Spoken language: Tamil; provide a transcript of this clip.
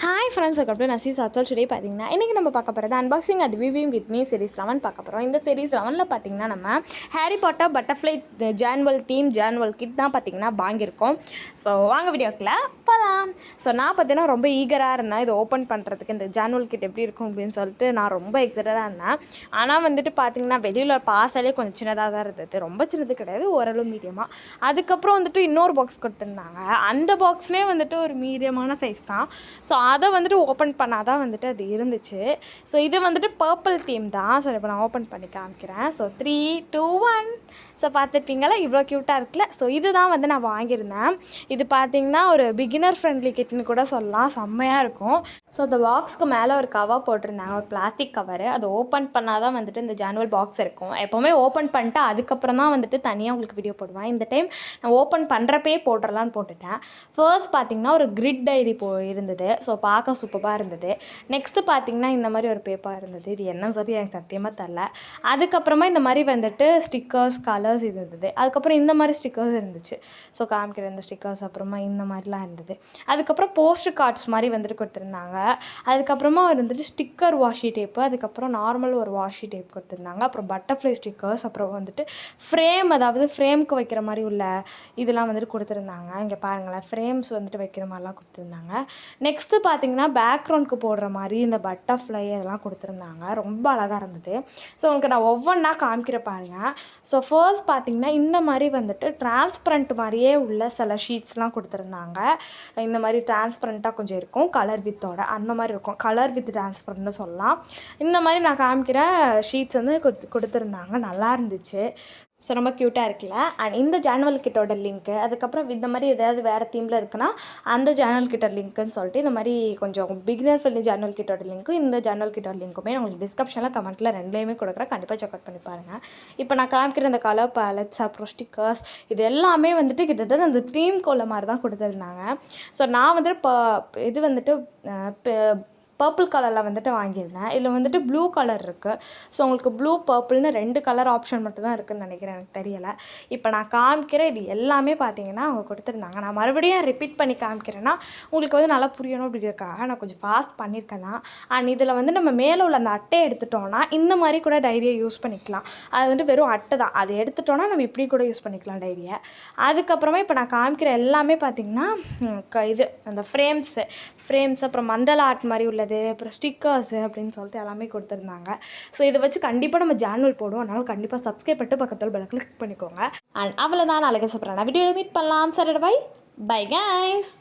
ஹாய் ஃப்ரெண்ட்ஸ், அதுக்கப்புறம் நான் சாத்தோல் டுடே பார்த்தீங்கன்னா இன்றைக்கி நம்ம பார்க்க போகிறது unboxing and reviewing with me series 11 பார்க்க போகிறோம். இந்த சீரிஸ் 11 பார்த்தீங்கன்னா நம்ம ஹாரி பாட்டர் பட்டர்ஃப்ளை ஜான்வல் தீம் ஜான்வல் கிட் தான் பார்த்தீங்கன்னா வாங்கியிருக்கோம். ஸோ வாங்க வீடியோக்குள்ள போகலாம். ஸோ நான் பார்த்தீங்கன்னா ரொம்ப ஈகராக இருந்தேன் இதை ஓப்பன் பண்ணுறதுக்கு, இந்த ஜான்வல் கிட் எப்படி இருக்கும் அப்படின்னு சொல்லிட்டு நான் ரொம்ப எக்ஸைட்டடாக இருந்தேன். ஆனால் வந்துட்டு பார்த்தீங்கன்னா வெளியில் பார்த்தாலே கொஞ்சம் சின்னதாக தான் இருந்தது, ரொம்ப சின்னது கிடையாது, ஓரளவு மீடியமாக. அதுக்கப்புறம் வந்துட்டு இன்னொரு பாக்ஸ் கொடுத்துருந்தாங்க, அந்த பாக்ஸுமே வந்துட்டு ஒரு மீடியமான சைஸ் தான். ஸோ அதை வந்துட்டு ஓப்பன் பண்ணால் தான் வந்துட்டு அது இருந்துச்சு. ஸோ இது வந்துட்டு பர்பிள் தீம் தான். ஸோ இப்போ நான் ஓப்பன் பண்ணி காமிக்கிறேன். ஸோ 3, 2, 1. ஸோ பார்த்துருப்பீங்களா, இவ்வளோ க்யூட்டாக இருக்குல்ல. ஸோ இது தான் வந்து நான் வாங்கியிருந்தேன். இது பார்த்திங்கன்னா ஒரு பிகினர் ஃப்ரெண்ட்லி கிட்னு கூட சொல்லலாம், செம்மையாக இருக்கும். ஸோ அந்த பாக்ஸ்க்கு மேலே ஒரு கவர் போட்டிருந்தாங்க, ஒரு பிளாஸ்டிக் கவரு. அதை ஓப்பன் பண்ணால் தான் வந்துட்டு இந்த ஜான்வல் பாக்ஸ் இருக்கும். எப்போவுமே ஓப்பன் பண்ணிட்டு அதுக்கப்புறம் தான் வந்துட்டு தனியாக உங்களுக்கு வீடியோ போடுவேன். இந்த டைம் நான் ஓப்பன் பண்ணுறப்பே போட்டுடலான்னு போட்டுட்டேன். ஃபர்ஸ்ட் பார்த்திங்கன்னா ஒரு கிரிட் டைரி இருந்தது. ஸோ பார்க்க சூப்பராக இருந்தது. நெக்ஸ்ட்டு பார்த்திங்கன்னா இந்த மாதிரி ஒரு பேப்பர் இருந்தது, இது என்னன்னு சொல்லி எனக்கு சத்தியமாக தெரில. அதுக்கப்புறமா இந்த மாதிரி வந்துட்டு ஸ்டிக்கர்ஸ் கலர்ஸ் இருந்தது. அதுக்கப்புறம் இந்த மாதிரி ஸ்டிக்கர்ஸ் இருந்துச்சு. ஸோ காமிக்கிற இந்த ஸ்டிக்கர்ஸ், அப்புறமா இந்த மாதிரிலாம் இருந்தது. அதுக்கப்புறம் போஸ்டர் கார்ட்ஸ் மாதிரி வந்துட்டு கொடுத்துருந்தாங்க. அதுக்கப்புறமா வந்துட்டு ஸ்டிக்கர் வாஷி டேப்பு, அதுக்கப்புறம் நார்மல் ஒரு வாஷி டேப் கொடுத்துருந்தாங்க. அப்புறம் பட்டர்ஃப்ளை ஸ்டிக்கர்ஸ், அப்புறம் வந்துட்டு ஃப்ரேம், அதாவது ஃப்ரேம்க்கு வைக்கிற மாதிரி உள்ள இதெல்லாம் வந்துட்டு கொடுத்துருந்தாங்க. இங்கே பாருங்களேன், ஃப்ரேம்ஸ் வந்துட்டு வைக்கிற மாதிரிலாம் கொடுத்துருந்தாங்க. நெக்ஸ்ட்டு பார்த்திங்கன்னா பேக்ரவுண்டுக்கு போடுற மாதிரி இந்த பட்டர்ஃப்ளை அதெல்லாம் கொடுத்துருந்தாங்க, ரொம்ப அழகாக இருந்தது. ஸோ உங்களுக்கு நான் ஒவ்வொன்றா காமிக்கிற பாருங்கள். ஸோ ஃபர்ஸ்ட் பார்த்திங்கன்னா இந்த மாதிரி வந்துட்டு டிரான்ஸ்பரண்ட் மாதிரியே உள்ள சில ஷீட்ஸ்லாம் கொடுத்துருந்தாங்க. இந்த மாதிரி டிரான்ஸ்பரண்ட்டாக கொஞ்சம் இருக்கும், கலர் வித்தோட அந்த மாதிரி இருக்கும், கலர் வித் டிரான்ஸ்பரண்ட்னு சொல்லலாம். இந்த மாதிரி நான் காமிக்கிற ஷீட்ஸ் வந்து கொடுத்துருந்தாங்க, நல்லா இருந்துச்சு. ஸோ ரொம்ப க்யூட்டாக இருக்குல்ல. அண்ட் இந்த ஜான்வல் கிட்டோட லிங்க்கு, அதுக்கப்புறம் இந்த மாதிரி ஏதாவது வேறு தீமில் இருக்குன்னா அந்த ஜான்வல் கிட்ட லிங்க்குன்னு சொல்லிட்டு இந்த மாதிரி கொஞ்சம் பிகினர் ஃப்ரெண்ட்லி ஜான்வல் கிட்டோட லிங்க்கும் இந்த ஜான்வல் கிட்டோட லிங்க்குமே உங்களுக்கு டிஸ்கிரிப்ஷனில் கமெண்ட்டில் ரெண்டுலேயுமே கொடுக்குறேன், கண்டிப்பாக செக் அவுட் பண்ணி பாருங்கள். இப்போ நான் காமிக்கிற இந்த கலர் பேலட்ஸ், அப்புறம் ஸ்டிக்கர்ஸ், இது எல்லாமே வந்துட்டு கிட்டத்தட்ட அந்த தீம் கோல மாதிரி தான் கொடுத்துருந்தாங்க. ஸோ நான் வந்துட்டு இது வந்துட்டு பர்பிள் கலரில் வந்துட்டு வாங்கியிருந்தேன். இதில் வந்துட்டு ப்ளூ கலர் இருக்குது. ஸோ உங்களுக்கு ப்ளூ பர்பிள்னு 2 கலர் ஆப்ஷன் மட்டும் தான் இருக்குதுன்னு நினைக்கிறேன், எனக்கு தெரியலை. இப்போ நான் காமிக்கிற இது எல்லாமே பார்த்தீங்கன்னா அவங்க கொடுத்துருந்தாங்க. நான் மறுபடியும் ரிப்பீட் பண்ணி காமிக்கிறேன்னா உங்களுக்கு வந்து நல்லா புரியணும் அப்படிங்கிறதுக்காக நான் கொஞ்சம் ஃபாஸ்ட் பண்ணியிருக்கேன் தான். அண்ட் இதில் வந்து நம்ம மேலே உள்ள அந்த அட்டையை எடுத்துட்டோன்னா இந்த மாதிரி கூட டைரியை யூஸ் பண்ணிக்கலாம். அது வந்து வெறும் அட்டை தான், அதை எடுத்துட்டோன்னா நம்ம இப்படி கூட யூஸ் பண்ணிக்கலாம் டைரியை. அதுக்கப்புறமா இப்போ நான் காமிக்கிற எல்லாமே பார்த்திங்கன்னா இது அந்த ஃப்ரேம்ஸ், அப்புறம் மண்டல ஆர்ட் மாதிரி உள்ளது, அப்புறம் ஸ்டிக்கர்ஸு அப்படின்னு சொல்லிட்டு எல்லாமே கொடுத்துருந்தாங்க. ஸோ இதை வச்சு கண்டிப்பாக நம்ம ஜான்வல் போடுவோம், அதனால் கண்டிப்பாக சப்ஸ்கிரைப் பண்ணிட்டு பக்கத்தில் பெல் கிளிக் பண்ணிக்கோங்க. அண்ட் அவ்வளோதான், நாளைக்கு சூப்பரான வீடியோவில் மீட் பண்ணலாம். சரி, பை கைஸ்.